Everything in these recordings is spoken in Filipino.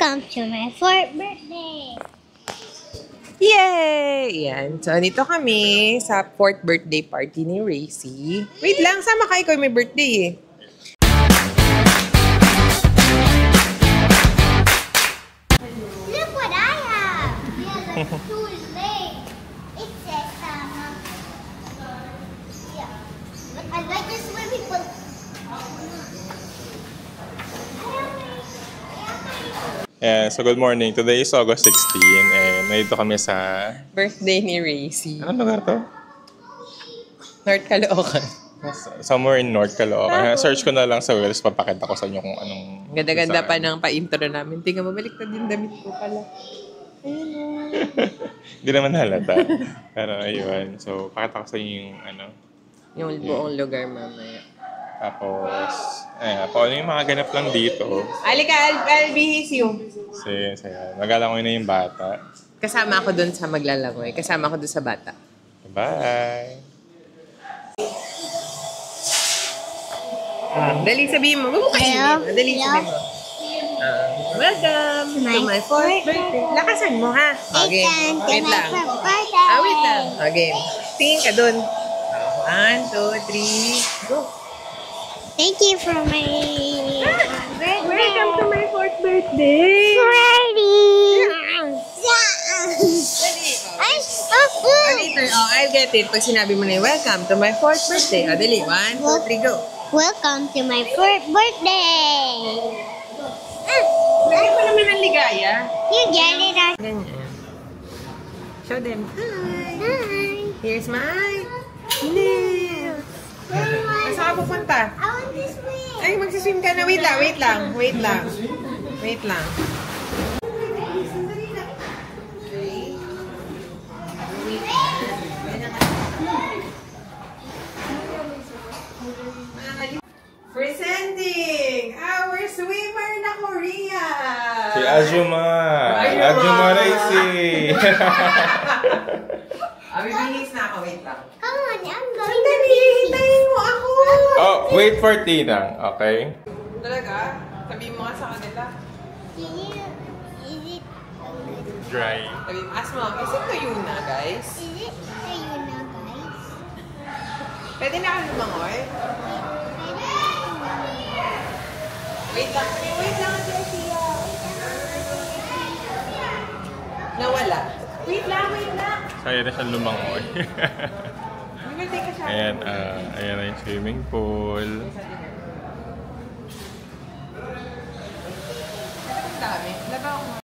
Welcome to my 4th birthday! Yay! Yan. So, nito kami sa 4th birthday party ni Racy. Wait lang, sama kayo ko may birthday eh. Look what I have! Yeah, the two is late. It says, yeah. But I like this when people... Yeah, so good morning. Today is August 16 and nandito kami sa... Birthday ni Racy. Anong lugar to? North Caloocan. Somewhere in North Caloocan. Search ko na lang sa Wales, papakita ko sa inyo kung anong... Ganda-ganda pa ng pa-intro namin. Tingnan mo, balik na din damit ko pala. Ayun o. Hindi naman halata. Pero ayun. So, pakita ko sa inyo yung ano... Yung buong lugar mamaya. Tapos, kung ano yung mga ganap lang dito. Alika, I'll bihis you. Saya. Magalangoy na yung bata. Kasama ako dun sa maglalangoy. Kasama ako dun sa bata. Bye! Dali sabihin mo. Huwag mo kainin. Dali sabihin mo. Welcome to my 4th birthday. Lakasan mo ha. Okay. Wait lang. Wait lang. Okay. Tingin ka dun. 1, 2, 3, go. Thank you for my birthday. Welcome to my 4th birthday. Ready? Later, I'll get it. Pag sinabi mo na yung welcome to my 4th birthday. Dali. 1, 2, 3, go. Welcome to my 4th birthday. Lagay pa naman ang ligaya. You get it? Ganyan. Show them. Hi. Hi. Here's my nails. Saan ka pupunta? I want this way. Ay, magsiswim ka na. Wait lang. Presenting our swimmer na Korea! Si Azuma! Azuma Racy! Bibihis na ako. Wait lang. Come on, I'm going Sandali, hintayin mo ako! Oh, wait for Tinang, okay? Talaga? Sabihin mo nga sa kanila. Is it Dry. Sabihin mo, ask mo, is it kayo na, guys? kayo na, guys? Pwede na kayo lumangoy? Wait lang, Jessia. Nawala. Wait lang. Kaya na siya lumangoy. We will take a shower. Ayan na yung swimming pool. Ang dami. Laba ako.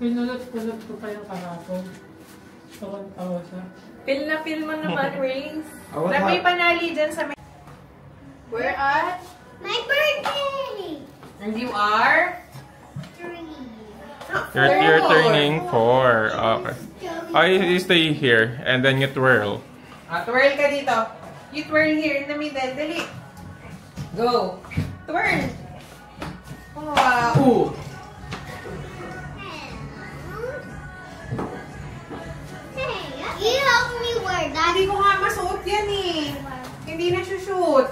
Pinulot ko pa yung kahapon. Tawa siya. Feel mo naman, Race. May panali dyan sa may... We're at... My birthday! And you are? 3. You're turning 4. Okay. Oh, you stay here and then you twirl. Twirl ka dito. You twirl here in the middle. Dali. Go. Twirl. Wow. Ooh. You help me wear that. Hindi ko nga masuot yan eh. Hindi na shoot.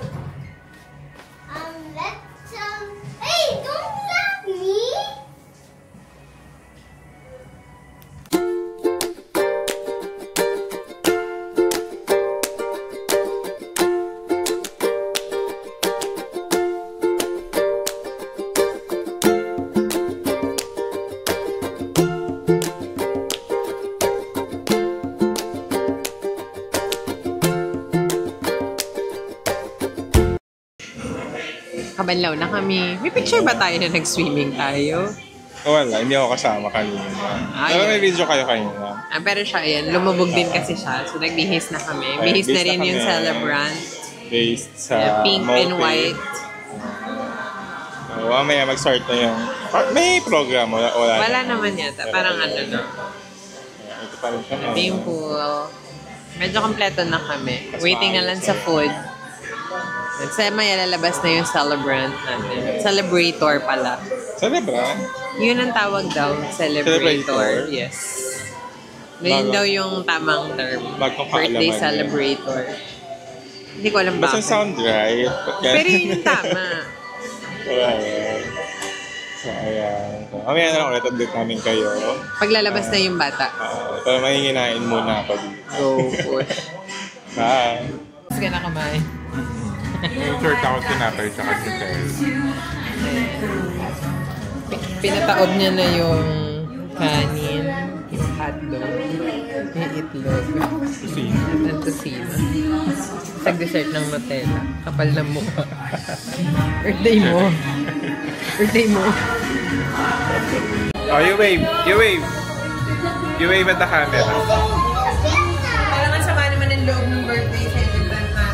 Hey, don't slap me. Kabanlaw na kami. May picture ba tayo na nag-swimming tayo? Wala, hindi ako kasama kanina. Pero may video kayo kanina. Pero siya, ayan, lumubog din kasi siya. So, nagbihis na kami. Bihis na rin yung celebrant. Based sa pink and white. So, mamaya mag-start na yung... May program, Wala naman yata. Parang ano na. Ito pa rin kami. Ito yung pool. Medyo kompleto na kami. Waiting na lang sa food. Kasi maya lalabas na yung celebrant natin. Celebrator pala. Celebrant? Yun ang tawag daw. Celebrator. Yes. Yun daw yung tamang term. Birthday celebrator. Hindi ko alam bakit. Basta sound right. Pero yun yung tama. Ayan. So, ayan. So, mamaya na lang ulit update namin kayo. Paglalabas na yung bata. Pero mahinginain muna ako dito. Go push. Bye! Mas ka na kumain. Short ako tinapay tsaka si Tel. Pinataob niya na yung kanin, yung hotdog, yung itlog, at tosino. Tag-dessert ng Nutella. Kapal ng mukha. Birthday mo. Birthday mo. Oh, you wave! You wave! You wave at the camera. Parang ang sama naman ng loob ng birthday celebrant natin.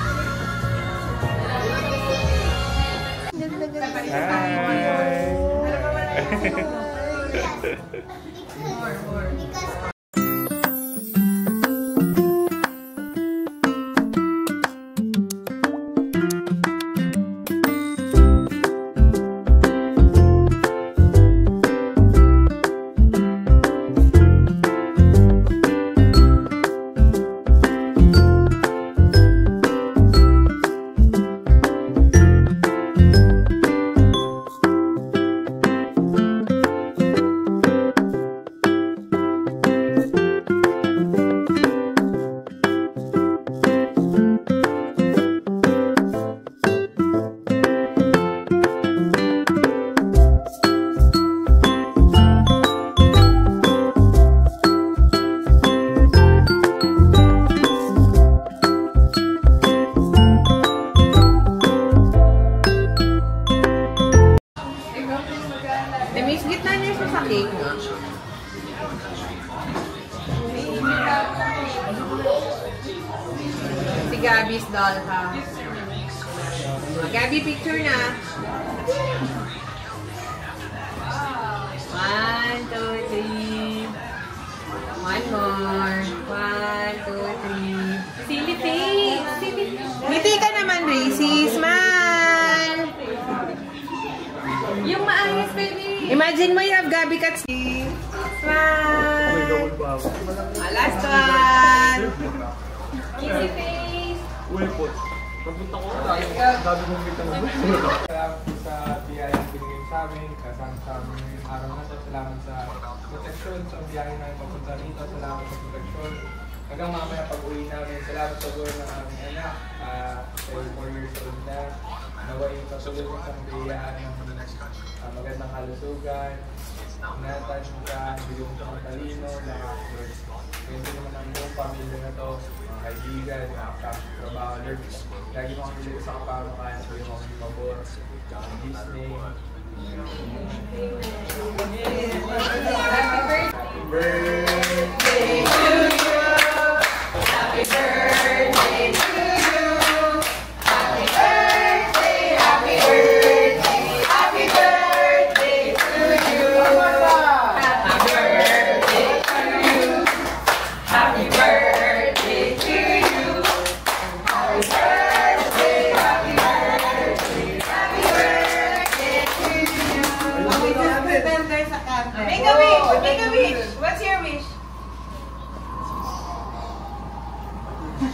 Si Gabby's dollhouse. Gabby, picture na. 1, 2, 3. One more. 1, 2, 3. Silly face. Ngiti ka naman, Racy. Smile. Yung maayos, baby. Imagine mo you have Gabby Cats. Smile. Last one. Kissy face. Pagpunta ko, sabi mong bitang salamat sa biyayang binigay sa amin, kasama sa amin ngayong araw na ito. Salamat sa proteksyon, sa biyayang namin papunta rito. Salamat sa proteksyon. Hanggang mamaya pag-uwi namin, salamat sa buhay ng aming anak. 4 years old na. Naway patuloy ko sa biyayaan ng magandang kalusugan. Ingatan mo ka, bigyan mo sa matalino, lahat. Pwede naman ang buong pamilya na to, mga kaibigan, mga trabaho, Lord. Lagi mo kami sa kapamakan, so yung mga pabor. In His name. Happy birthday to you. Happy birthday to you. Happy birthday, happy birthday, happy birthday to you. Happy birthday to you. Good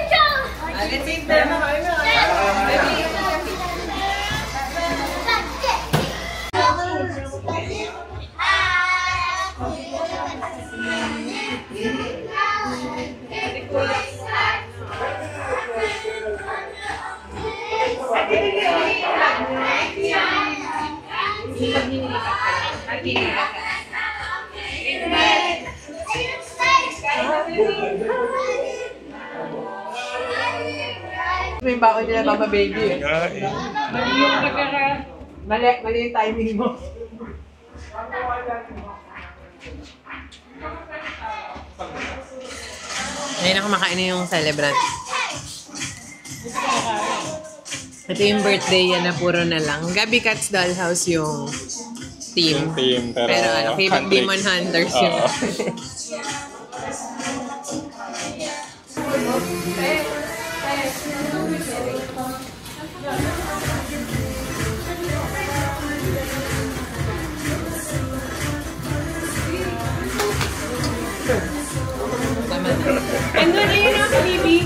job! Let's eat them. May baon nila Mama Baby. Mali yung timing mo. Ngayon na kumakain na yung celebrant. Ito yung birthday yan na puro na lang. Gabi Cats Dollhouse yung team. Pero ano, K-pop Demon Hunters yun. And then, ayun na, baby.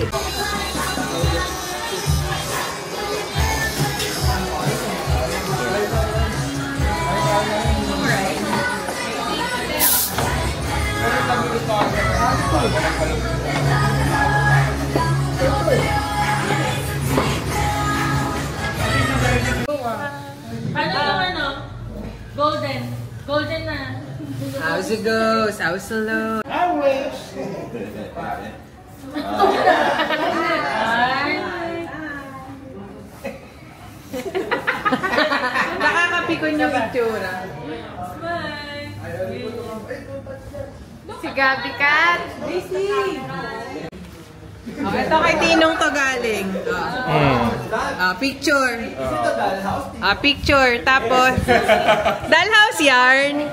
Ano? Golden. Golden na. How's it goes? How's the low? Nakakapikon yung itsura. Si Gabi Cat. Oh, ito kay Tinong to galing. Picture. Picture. Tapos, Dollhouse yarn.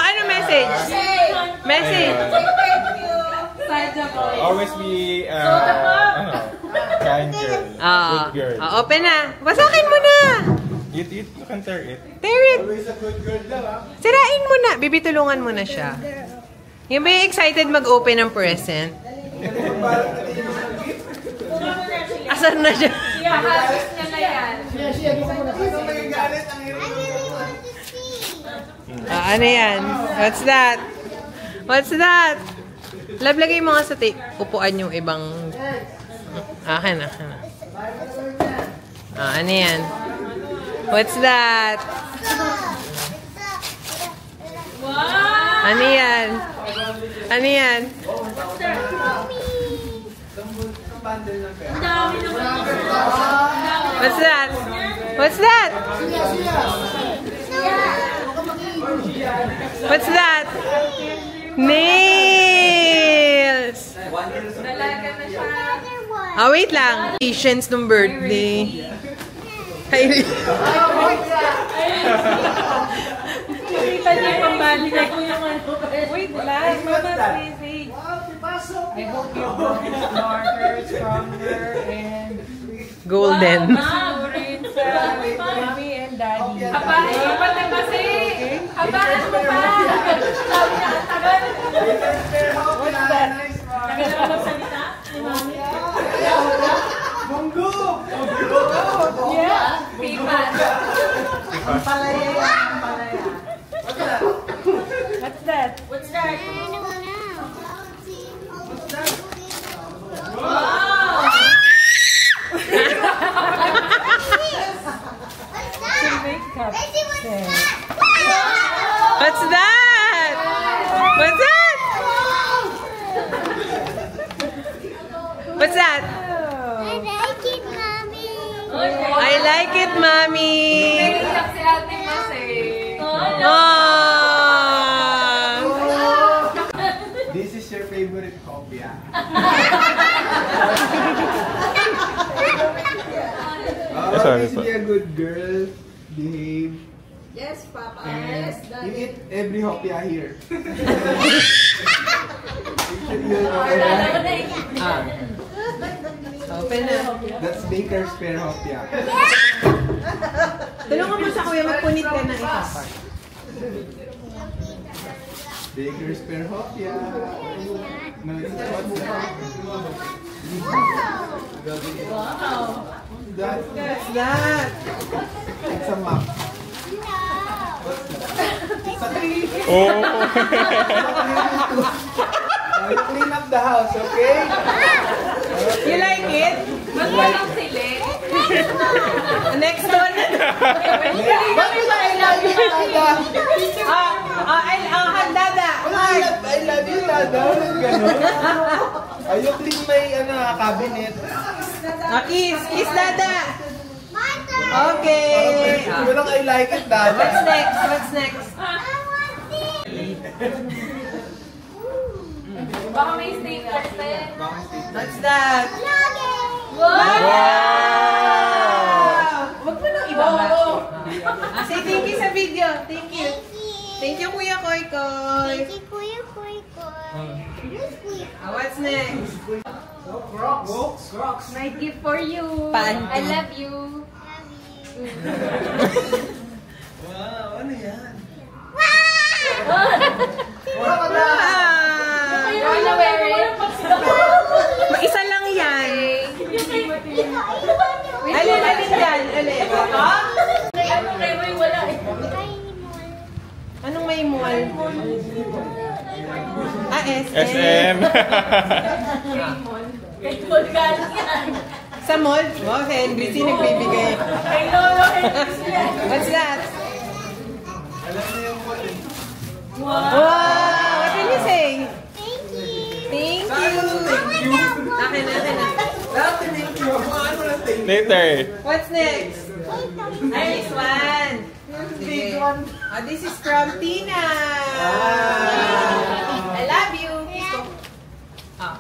Ano message? Message. Always be kind girl. Good girl. Open na. Basakin mo na. You can tear it. Tear it. Sirain mo na. Bibitulungan mo na siya. Yung ba yung excited mag-open ng present? Asan na siya? Ihahabis niya na yan. Ano yan? What's that? What's that? Lagay mo nga sa upuan yung ibang... Akin. Ano yan? What's that? Wow! Ano yan? Ano yan? Ang dami naman. What's that? What's that? What's that? Nails! Dalaga na siya. Wait lang. Patience nung birthday. Ay, Kita niya yung pambalik ako yung ano. Wait lang. Mama's message. I hope you grow smarter, stronger, and golden. Rin sa mommy and daddy. Habahan mo pa na kasi. Habahan mo pa. Sabi niya, ang tagal. What's that? Tagal na magsalita. Munggo! Yeah. Pipan. Palaya yan, palaya. What's that? What's that? Makeup set. What's that? What's that? What's that? I like it, Mommy. I like it, Mommy. Naiiyak si Ate Mas eh. This is your favorite copy, Sorry always po. be a good girl. Behave. Yes, Papa. And Yes, you eat every hopia here. Open na. That's Baker's Fair hopia. Tulungan mo sa kuya, magpunit ka ng isa. Baker's Perhopia. What's that? It's a map. Oh. Clean up the house, okay? You like it? Magwalang sili. Next one. Bakit ba I love you, Dada? Dada. I love you, Dada. Walang ganon. Ayaw clean may cabinet. Kiss, Dada. Okay. Walang I like it, Dada. What's next? Baka may stickers din. What's that? Wow! Wag mo nang ibaba. Say thank you sa video. Thank you. Thank you, Kuya Koy Koy. What's next? Crocs. My gift for you. Paano? I love you. Wow, ano yan? Wow! You wanna wear it? Isa lang yan. Alin yan? Alin? Anong flavor yung wala eh? Anong may mall? SM. SM. Kay Paul galing yan. Sa mall? Wow, sa NBC nagbibigay. Kay Lolo Henry yan. What's that? Alam na yung wall. Wow! What did you say? Thank you. Akin na. Thank you. Ano na thank you? Later. What's next? This one. Big one. This is from Tina. I love you.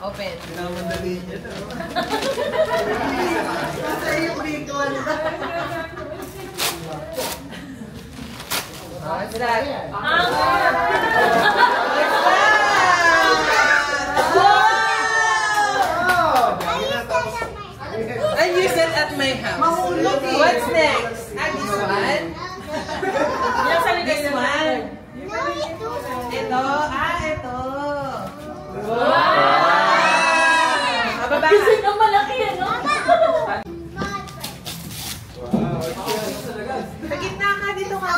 Open. Pinamadali niya na. What's that? I use it at my house. What's next? This one. This one. Ito. Ito. Wow! Mababa. Kasi ang malaki yan, no? Sa gitna ka, dito ka.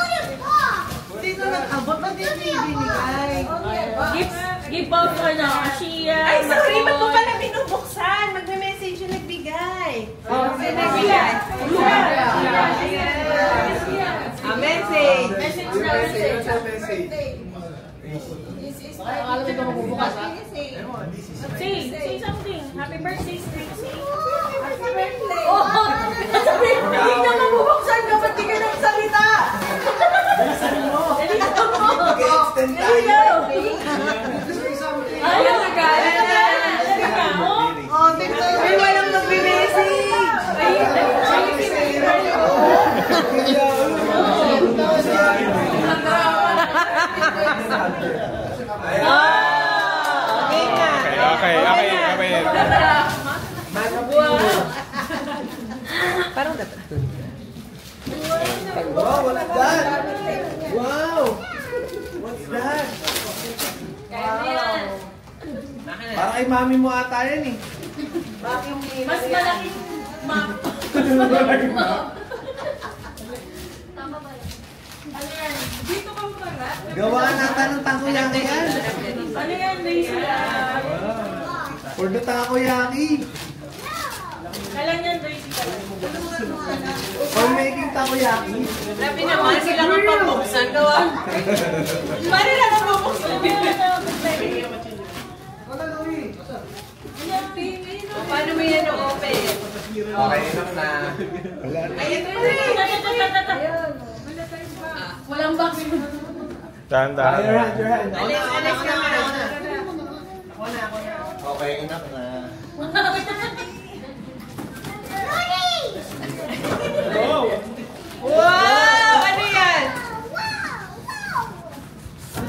Dito nag-abot. Ba't dito binigay? Give out ka na. Shia. Ay, sorry. Ba't mo pala binubuksan? Magme-message yung nagbigay. Sino nagbigay? Message. Message na message. Message. Say something. Happy birthday, Stacy. Happy birthday. Oh, sabi, hindi na mabubuksan ka, ba't di ka nang salita? Dali Mag-extend go. tayo. Ayaw na ka. Ay, walang magbe-message. Okay na. Okay. Parang dapat. Wow, what's that? Wow! What's that? Parang kay mami mo ata yan eh. Mas malaking map. Tama ba yan? Ano yan? Dito ka pala. Gawaan nata ng takoyaki yan. Ano yan, Daisy? For the takoyaki. Kailan yan, Daisy? For making takoyaki. Sabi naman, sila nga pambuksan. Gawa. Paano lang ang pambuksan? Paano mo yan open? Okay, enough na. Ay, ito na. Walang box. Dahan-dahan. Your hand. Alis ka na. Okay, enough na. Wow! Ano yan?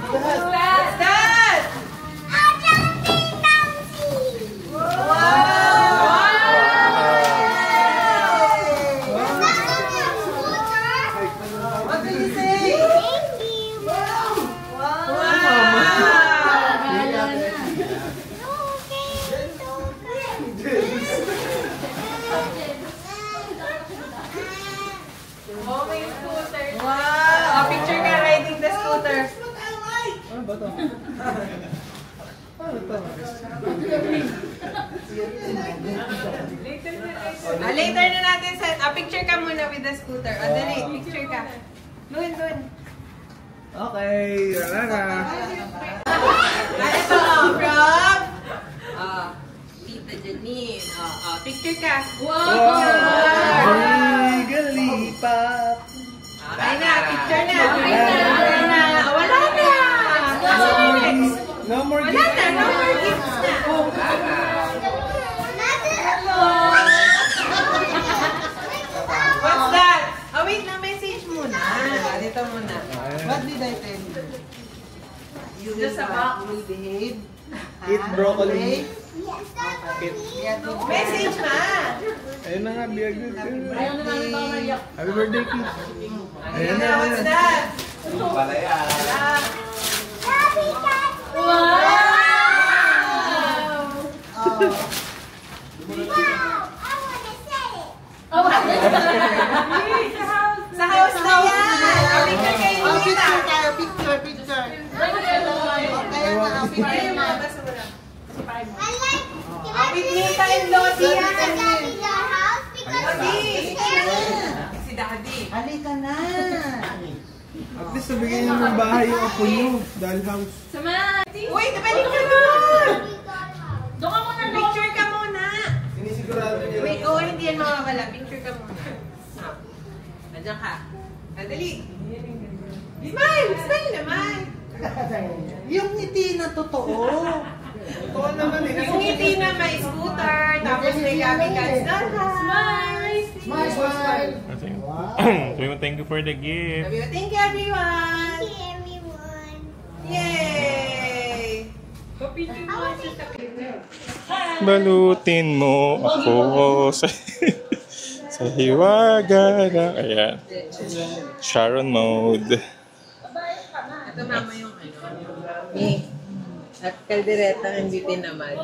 What's that? Later na natin set. Picture ka muna with the scooter. Dali, picture ka. Doon. Okay, Ito, from Tita Janine. Picture ka. Wow! Galipap! Okay na, picture na. Wala na. No more Wala na, no more gifts na. What's that? Wait na, message muna. Dito muna. What did I tell you? You Just a box. will behave. Eat broccoli. Message na. Ayun na nga, be a good girl. Ayaw na namin mamaya. Happy birthday, kids. Ayun na, what's that? Sa house na yan! Picture kayo nila! Picture. Okay na, picture na. With Nita and Lottie yan! Si Daddy! Halika na. At least nabigyan niyo ng bahay yung apo niyo. Dollhouse. Uy, picture mo! Doon ka muna, doon. Picture ka muna! Sinisigurado niyo. Wait, hindi yan mawawala. Picture ka muna. Nandiyan ka. Dali! Smile! Smile naman! Yung ngiti na totoo. Totoo naman eh. Yung ngiti na may scooter, tapos may Gabby Cats na. Smile. Thank you for the gift. Thank you, everyone! Yay! Balutin mo ako sa hiwaga na. Ayan. Sharon mode. Ito mama yung at kaldereta hindi tinamad.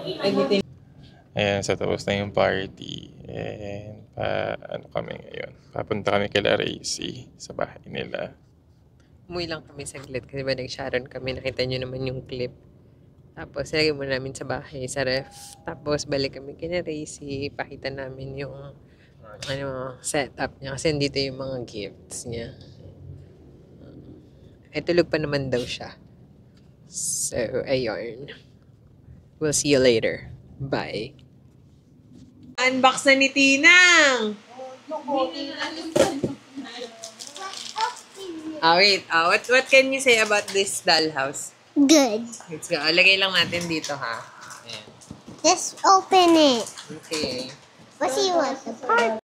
Ayan, sa tapos na yung party. And ano kami ngayon? Papunta kami kila Racy sa bahay nila. Umuwi lang kami saglit kasi ba nag-Sharon kami. Nakita nyo naman yung clip. Tapos lagay mo namin sa bahay, sa ref. Tapos balik kami kina Racy. Pakita namin yung setup niya. Kasi dito yung mga gifts niya. Tulog pa naman daw siya. So, ayun. We'll see you later. Bye. Unbox na ni Tinang! Wait. What can you say about this dollhouse? Good. Let's go. Lagay lang natin dito, ha? Ayan. Just open it. Okay. What do you want? The part?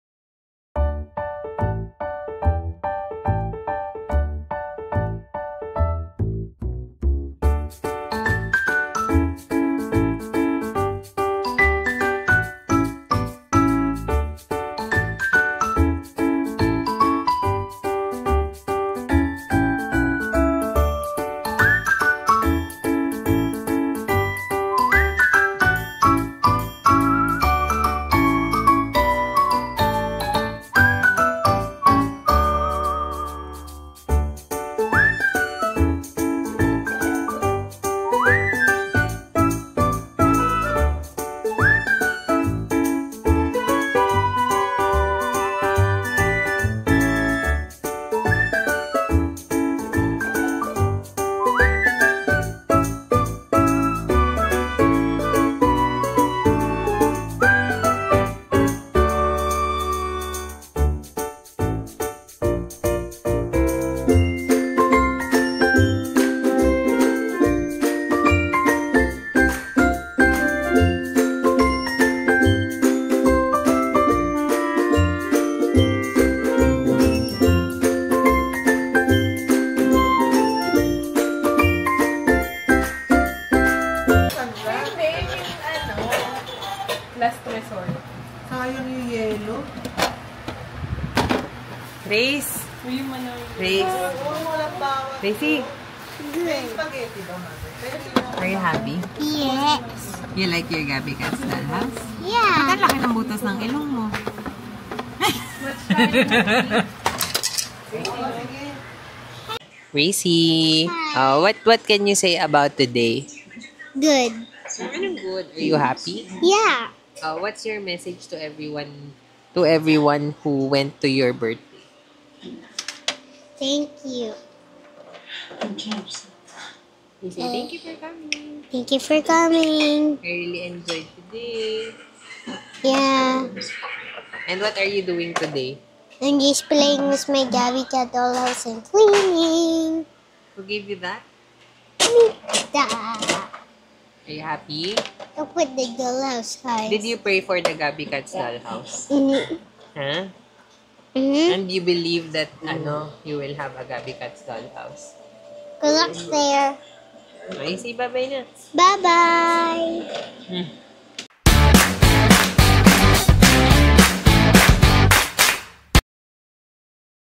Last resort. Sayang yung yellow. Grace! Uy, yung manang. Grace! Walang bawat. Gracie! Spaghetti ba, mami? Are you happy? Yes. You like your Gabby Cats dollhouse? Yeah. Ang laki ng butas ng ilong mo. Racy, what can you say about today? Good. Anong good? Are you happy? Yeah. What's your message to everyone who went to your birthday? Thank you. You say thank you for coming. Thank you for coming. I really enjoyed today. Yeah. And what are you doing today? I'm just playing with my Gabby Cat dollhouse and cleaning. Who gave you that? Da. Are you happy? Look what the dollhouse has. Did you pray for the Gabby Cat's dollhouse? Mm-hmm. Huh? Mm-hmm. And you believe that you will have a Gabby Cat's dollhouse? Good luck there. Okay, say bye-bye na. Bye-bye.